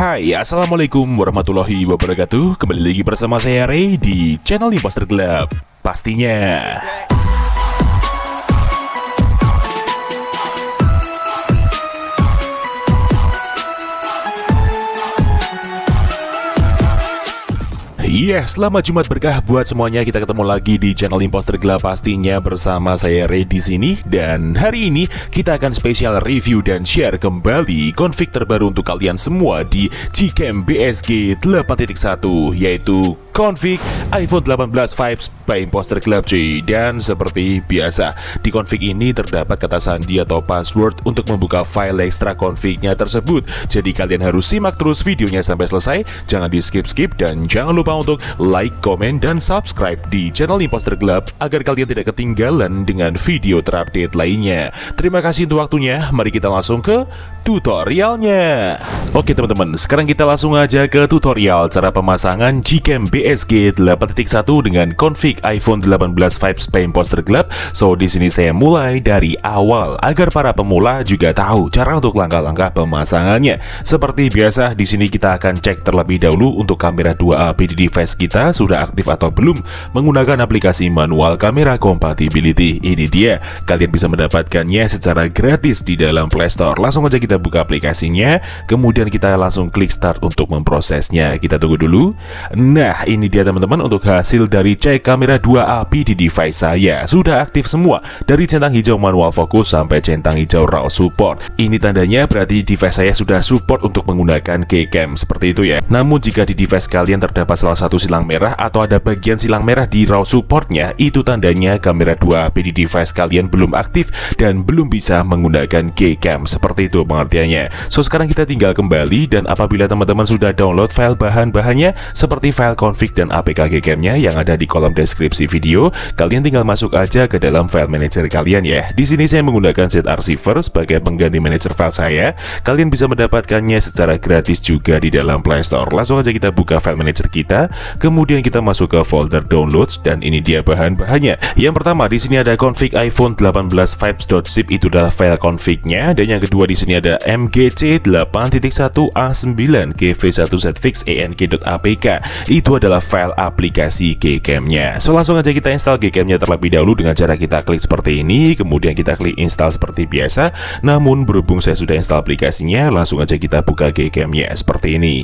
Hai, assalamualaikum warahmatullahi wabarakatuh. Kembali lagi bersama saya Ray di channel Imposter Club pastinya. Iya, selamat Jumat berkah buat semuanya. Kita ketemu lagi di channel Imposter Club pastinya bersama saya Ray di sini. Dan hari ini kita akan spesial review dan share kembali config terbaru untuk kalian semua di Gcam BSG 8.1, yaitu config iPhone 18 Vibes by Imposter Club cuy. Dan seperti biasa, di config ini terdapat kata sandi atau password untuk membuka file ekstra confignya tersebut. Jadi kalian harus simak terus videonya sampai selesai, jangan di skip-skip, dan jangan lupa untuk like, komen, dan subscribe di channel Imposter Club agar kalian tidak ketinggalan dengan video terupdate lainnya. Terima kasih untuk waktunya, mari kita langsung ke tutorialnya. Oke teman-teman, sekarang kita langsung aja ke tutorial cara pemasangan Gcam BSG 8.1 dengan config iPhone 18 Vibes by Imposter Club. So di sini saya mulai dari awal agar para pemula juga tahu cara untuk langkah-langkah pemasangannya. Seperti biasa, di sini kita akan cek terlebih dahulu untuk kamera 2AP di device kita sudah aktif atau belum menggunakan aplikasi manual kamera compatibility. Ini dia, kalian bisa mendapatkannya secara gratis di dalam Play Store. Langsung aja kita buka aplikasinya, kemudian kita langsung klik start untuk memprosesnya. Kita tunggu dulu. Nah, ini dia teman-teman untuk hasil dari cek kamera 2AP di device saya. Sudah aktif semua, dari centang hijau manual fokus sampai centang hijau raw support. Ini tandanya berarti device saya sudah support untuk menggunakan Gcam, seperti itu ya. Namun jika di device kalian terdapat salah satu silang merah atau ada bagian silang merah di raw supportnya, itu tandanya kamera 2AP di device kalian belum aktif dan belum bisa menggunakan Gcam, seperti itu pengertiannya. So sekarang kita tinggal kembali, dan apabila teman-teman sudah download file bahan-bahannya seperti file config dan APK Gcam-nya yang ada di kolom deskripsi video, kalian tinggal masuk aja ke dalam file manager kalian ya. Di sini saya menggunakan ZArchiver sebagai pengganti manager file saya. Kalian bisa mendapatkannya secara gratis juga di dalam Play Store. Langsung aja kita buka file manager kita, kemudian kita masuk ke folder downloads, dan ini dia bahan-bahannya. Yang pertama di sini ada config iPhone 18 vibes.zip, itu adalah file config-nya. Dan yang kedua di sini ada mgc 8.1a9 gv1zfix enk.apk, itu adalah file aplikasi Gcam-nya. So langsung aja kita install Gcam-nya terlebih dahulu dengan cara kita klik seperti ini, kemudian kita klik install seperti biasa. Namun berhubung saya sudah install aplikasinya, langsung aja kita buka Gcam-nya seperti ini.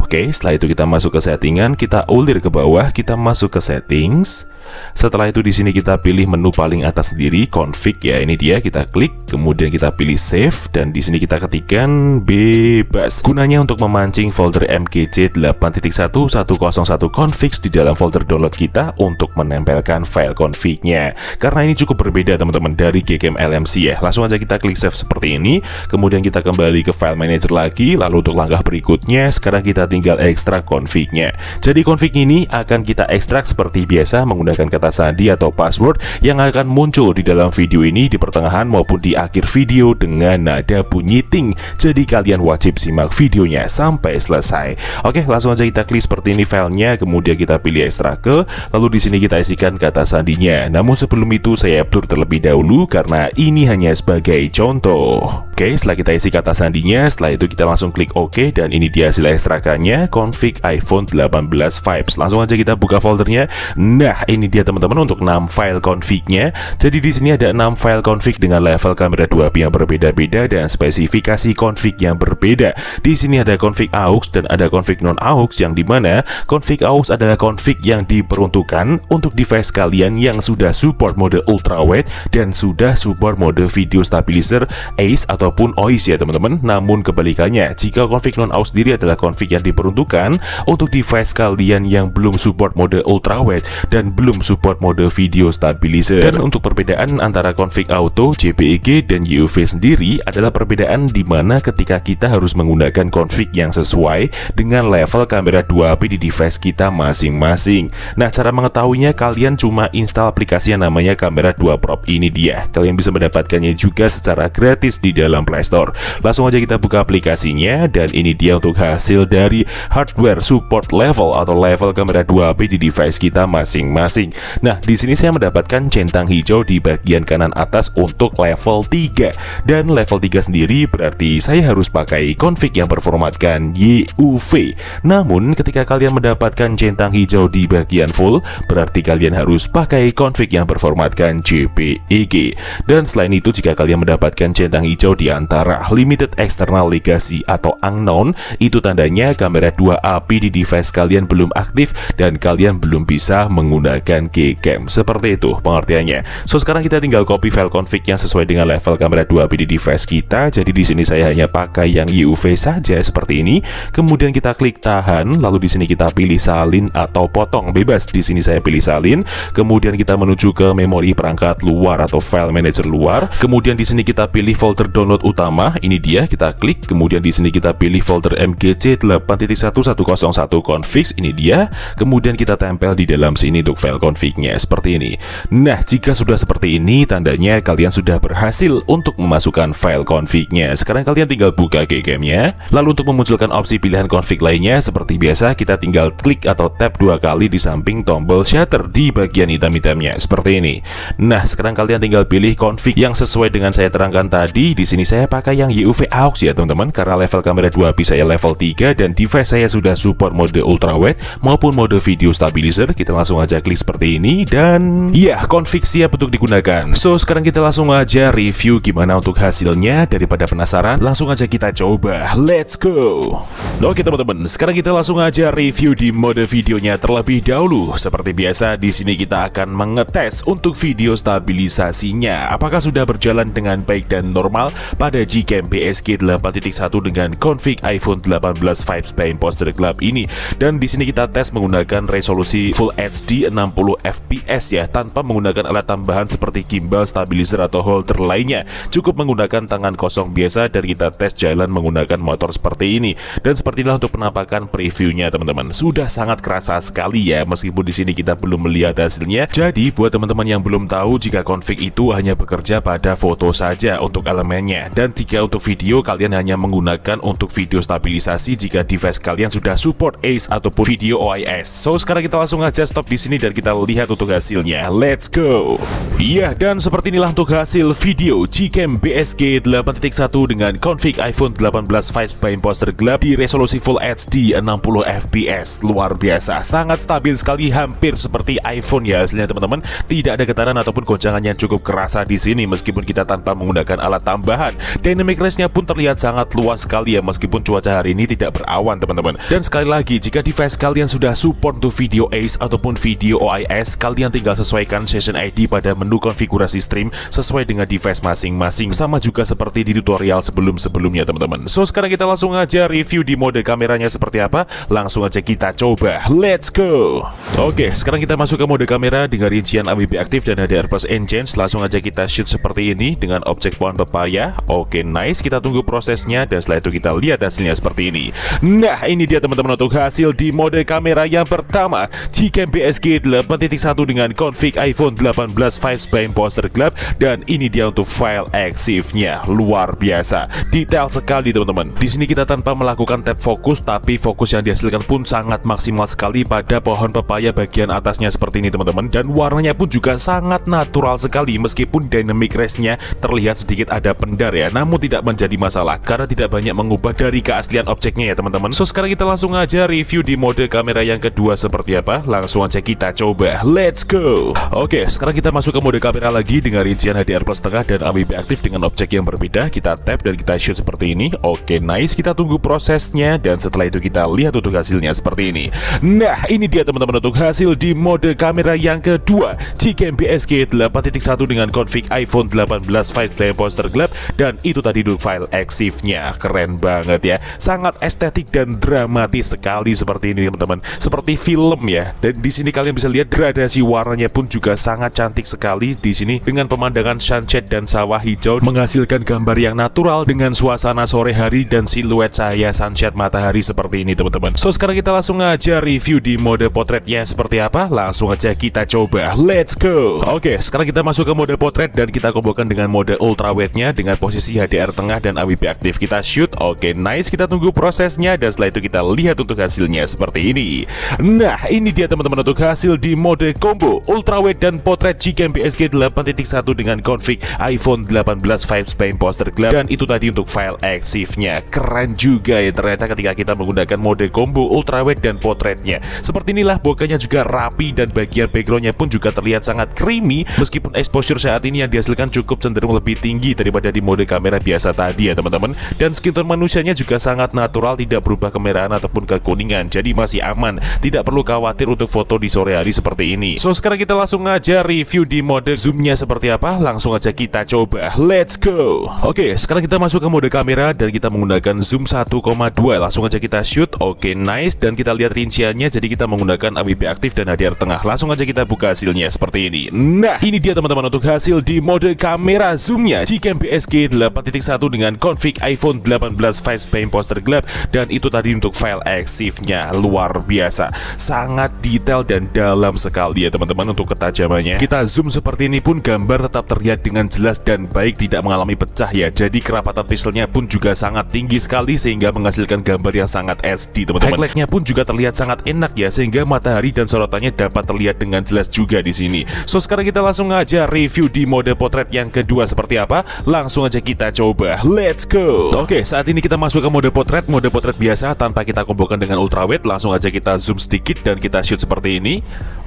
Oke, setelah itu kita masuk ke settingan, kita ulir ke bawah, kita masuk ke settings. Setelah itu di sini kita pilih menu paling atas sendiri config ya, ini dia, kita klik, kemudian kita pilih save, dan di sini kita ketikkan bebas. Gunanya untuk memancing folder mgc 8.1101 configs di dalam folder download kita untuk menempelkan file config-nya. Karena ini cukup berbeda teman-teman dari Gcam LMC ya. Langsung aja kita klik save seperti ini, kemudian kita kembali ke file manager lagi. Lalu untuk langkah berikutnya, sekarang kita tinggal ekstrak config-nya. Jadi config ini akan kita ekstrak seperti biasa menggunakan kata sandi atau password yang akan muncul di dalam video ini di pertengahan maupun di akhir video dengan nada bunyi ting. Jadi kalian wajib simak videonya sampai selesai. Oke, langsung aja kita klik seperti ini filenya, kemudian kita pilih ekstrak ke, lalu di sini kita isikan kata sandinya. Namun sebelum itu saya blur terlebih dahulu karena ini hanya sebagai contoh. Oke, setelah kita isi kata sandinya, setelah itu kita langsung klik OK, dan ini dia hasil ekstrakannya, config iPhone 18 Vibes. Langsung aja kita buka foldernya. Nah, ini dia teman-teman untuk 6 file config-nya. Jadi di sini ada 6 file config dengan level kamera 2AP yang berbeda-beda dan spesifikasi config yang berbeda. Di sini ada config AUX dan ada config non AUX, yang dimana config AUX adalah config yang diperuntukkan untuk device kalian yang sudah support mode ultrawide dan sudah support mode video stabilizer ACE ataupun OIS ya teman-teman. Namun kebalikannya, jika config non AUX sendiri adalah config yang diperuntukkan untuk device kalian yang belum support mode ultrawide dan belum support mode video stabilizer. Dan untuk perbedaan antara config auto, JPEG, dan UV sendiri adalah perbedaan di mana ketika kita harus menggunakan config yang sesuai dengan level kamera 2AP di device kita masing-masing. Nah, cara mengetahuinya kalian cuma install aplikasi yang namanya Kamera 2 Prop. Ini dia, kalian bisa mendapatkannya juga secara gratis di dalam dalam Play Store. Langsung aja kita buka aplikasinya, dan ini dia untuk hasil dari hardware support level atau level kamera 2HP di device kita masing-masing. Nah, di sini saya mendapatkan centang hijau di bagian kanan atas untuk level 3. Dan level 3 sendiri berarti saya harus pakai config yang berformatkan YUV. Namun ketika kalian mendapatkan centang hijau di bagian full, berarti kalian harus pakai config yang berformatkan JPEG. Dan selain itu, jika kalian mendapatkan centang hijau di antara limited external legacy atau unknown, itu tandanya kamera 2AP di device kalian belum aktif dan kalian belum bisa menggunakan Gcam. Seperti itu pengertiannya. So, sekarang kita tinggal copy file config yang sesuai dengan level kamera 2AP di device kita. Jadi di sini saya hanya pakai yang YUV saja seperti ini. Kemudian kita klik tahan, lalu di sini kita pilih salin atau potong, bebas. Di sini saya pilih salin. Kemudian kita menuju ke memori perangkat luar atau file manager luar. Kemudian di sini kita pilih folder download utama. Ini dia, kita klik. Kemudian di sini kita pilih folder MGC 8.1101 configs. Ini dia. Kemudian kita tempel di dalam sini untuk file config-nya seperti ini. Nah, jika sudah seperti ini, tandanya kalian sudah berhasil untuk memasukkan file config-nya. Sekarang kalian tinggal buka Gcam-nya. Lalu untuk memunculkan opsi pilihan config lainnya, seperti biasa kita tinggal klik atau tap 2 kali di samping tombol shutter di bagian hitam-hitamnya seperti ini. Nah, sekarang kalian tinggal pilih config yang sesuai dengan saya terangkan tadi. Di sini saya pakai yang YUV AUX ya teman-teman, karena level kamera 2AP saya level 3 dan device saya sudah support mode ultrawide maupun mode video stabilizer. Kita langsung aja klik seperti ini dan ya, config siap untuk digunakan. So, sekarang kita langsung aja review gimana untuk hasilnya. Daripada penasaran, langsung aja kita coba. Let's go. Oke teman-teman, sekarang kita langsung aja review di mode videonya terlebih dahulu. Seperti biasa, di sini kita akan mengetes untuk video stabilisasinya. Apakah sudah berjalan dengan baik dan normal pada Gcam BSG 8.1 dengan config iPhone 18 Vibes by Imposter Club ini. Dan di sini kita tes menggunakan resolusi Full HD 60 fps ya, tanpa menggunakan alat tambahan seperti gimbal, stabilizer atau holder lainnya. Cukup menggunakan tangan kosong biasa dan kita tes jalan menggunakan motor seperti ini. Dan sepertilah untuk penampakan previewnya teman-teman. Sudah sangat kerasa sekali ya, meskipun di sini kita belum melihat hasilnya. Jadi buat teman-teman yang belum tahu, jika config itu hanya bekerja pada foto saja untuk elemennya. Dan jika untuk video, kalian hanya menggunakan untuk video stabilisasi jika device kalian sudah support ACE ataupun video OIS. So, sekarang kita langsung aja stop di sini dan kita lihat untuk hasilnya. Let's go. Iya, dan seperti inilah untuk hasil video Gcam BSG 8.1 dengan config iPhone 18 Vibes by Imposter Club di resolusi Full HD 60 fps. Luar biasa, sangat stabil sekali, hampir seperti iPhone ya hasilnya teman-teman. Tidak ada getaran ataupun goncangan yang cukup kerasa di sini meskipun kita tanpa menggunakan alat tambahan. Dynamic range-nya pun terlihat sangat luas sekali ya, meskipun cuaca hari ini tidak berawan teman-teman. Dan sekali lagi, jika device kalian sudah support untuk video ACE ataupun video OIS, kalian tinggal sesuaikan session ID pada menu konfigurasi stream sesuai dengan device masing-masing, sama juga seperti di tutorial sebelum-sebelumnya teman-teman. So, sekarang kita langsung aja review di mode kameranya seperti apa. Langsung aja kita coba. Let's go. Oke, sekarang kita masuk ke mode kamera dengan rincian AWB aktif dan HDR plus engines. Langsung aja kita shoot seperti ini dengan objek pohon pepaya. Oke, nice. Kita tunggu prosesnya dan setelah itu kita lihat hasilnya seperti ini. Nah, ini dia teman-teman untuk hasil di mode kamera yang pertama, Gcam BSG 8.1 dengan config iPhone 18 Vibes by Imposter Club. Dan ini dia untuk file EXIF-nya. Luar biasa, detail sekali teman-teman. Di sini kita tanpa melakukan tap fokus, tapi fokus yang dihasilkan pun sangat maksimal sekali pada pohon pepaya bagian atasnya seperti ini teman-teman. Dan warnanya pun juga sangat natural sekali, meskipun dynamic range-nya terlihat sedikit ada pendar ya, namun tidak menjadi masalah karena tidak banyak mengubah dari keaslian objeknya ya teman-teman. So, sekarang kita langsung aja review di mode kamera yang kedua seperti apa. Langsung aja kita coba. Let's go. Oke, sekarang kita masuk ke mode kamera lagi dengan rincian HDR plus setengah dan AWB aktif dengan objek yang berbeda. Kita tap dan kita shoot seperti ini. Oke, nice. Kita tunggu prosesnya dan setelah itu kita lihat untuk hasilnya seperti ini. Nah, ini dia teman-teman untuk hasil di mode kamera yang kedua, Gcam BSG 8.1 dengan config iPhone 18 Vibes by Imposter Club. Dan itu tadi untuk file EXIF-nya. Keren banget ya, sangat estetik dan dramatis sekali seperti ini teman-teman, seperti film ya. Dan di sini kalian bisa lihat gradasi warnanya pun juga sangat cantik sekali di sini dengan pemandangan sunset dan sawah hijau, menghasilkan gambar yang natural dengan suasana sore hari dan siluet cahaya sunset terlihat matahari seperti ini teman-teman. So sekarang kita langsung aja review di mode potretnya seperti apa. Langsung aja kita coba, let's go. Oke, sekarang kita masuk ke mode potret dan kita kombokan dengan mode ultrawide-nya dengan posisi HDR tengah dan AWP aktif. Kita shoot, oke nice, kita tunggu prosesnya dan setelah itu kita lihat untuk hasilnya seperti ini. Nah ini dia teman-teman untuk hasil di mode combo ultrawide dan potret Gcam PSG 8.1 dengan config iPhone 18 Vibes by Imposter Club. Dan itu tadi untuk file EXIF-nya. Keren juga ya ternyata ketika kita menggunakan mode combo ultrawide dan potretnya. Seperti inilah bokehnya juga rapi dan bagian backgroundnya pun juga terlihat sangat creamy. Meskipun exposure saat ini yang dihasilkan cukup cenderung lebih tinggi daripada di mode kamera biasa tadi ya teman-teman. Dan skin tone manusianya juga sangat natural, tidak berubah kemerahan ataupun kekuningan. Jadi masih aman, tidak perlu khawatir untuk foto di sore hari seperti ini. So sekarang kita langsung aja review di mode zoomnya seperti apa. Langsung aja kita coba, let's go. Oke, sekarang kita masuk ke mode kamera dan kita menggunakan zoom 1,2. Langsung aja kita shoot, oke nice. Dan kita lihat rinciannya, jadi kita menggunakan AWP aktif dan HDR tengah. Langsung aja kita buka hasilnya seperti ini. Nah ini dia teman-teman untuk hasil di mode kamera zoomnya Gcam PSG 8.1 dengan config iPhone 18 Vibes by Imposter Club. Dan itu tadi untuk file EXIF-nya. Luar biasa, sangat detail dan dalam sekali ya teman-teman untuk ketajamannya. Kita zoom seperti ini pun gambar tetap terlihat dengan jelas dan baik, tidak mengalami pecah ya. Jadi kerapatan pixelnya pun juga sangat tinggi sekali sehingga menghasilkan gambar yang sangat HD teman-teman. Highlight-nya pun juga terlihat sangat enak ya, sehingga matahari dan sorotannya dapat terlihat dengan jelas juga di sini. So sekarang kita langsung aja review di mode potret yang kedua seperti apa. Langsung aja kita coba, let's go. Oke, saat ini kita masuk ke mode potret biasa tanpa kita kombokan dengan ultrawide. Langsung aja kita zoom sedikit dan kita shoot seperti ini.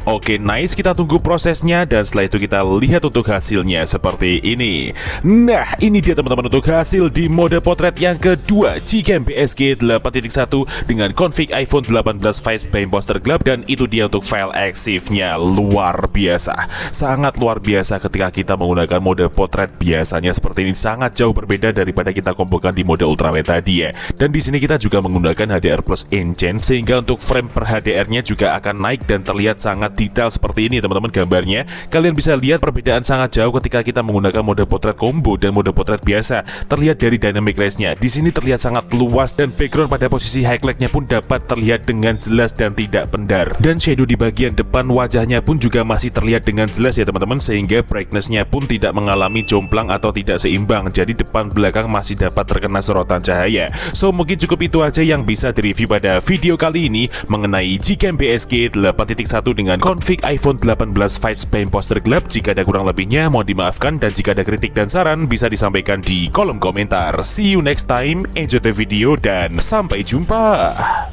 Oke nice, kita tunggu prosesnya dan setelah itu kita lihat untuk hasilnya seperti ini. Nah ini dia teman-teman untuk hasil di mode potret yang kedua Gcam PSG 8.1 dengan config iPhone 18 Vibes by Imposter Club. Dan itu dia untuk file EXIF-nya. Luar biasa, sangat luar biasa ketika kita menggunakan mode potret biasanya seperti ini. Sangat jauh berbeda daripada kita kombokan di mode ultrawide tadi ya. Dan di sini kita juga menggunakan HDR plus enchant sehingga untuk frame per HDR-nya juga akan naik dan terlihat sangat detail seperti ini teman-teman gambarnya. Kalian bisa lihat perbedaan sangat jauh ketika kita menggunakan mode potret combo dan mode potret biasa. Terlihat dari dynamic range-nya. Di sini terlihat sangat luas dan background pada posisi highlight-nya pun dapat terlihat dengan jelas dan tidak pendar. Dan shadow di bagian depan wajahnya pun juga masih terlihat dengan jelas ya teman-teman, sehingga brightness-nya pun tidak mengalami jomplang atau tidak seimbang. Jadi depan belakang masih dapat terkena sorotan cahaya. So mungkin cukup itu aja yang bisa direview pada video kali ini mengenai Gcam PSG 8.1 dengan config iPhone 18 Vibes by Imposter Club. Jika ada kurang lebihnya mohon dimaafkan, dan jika ada kritik dan saran bisa disampaikan di kolom komentar. See you next time, enjoy the video dan sampai jumpa.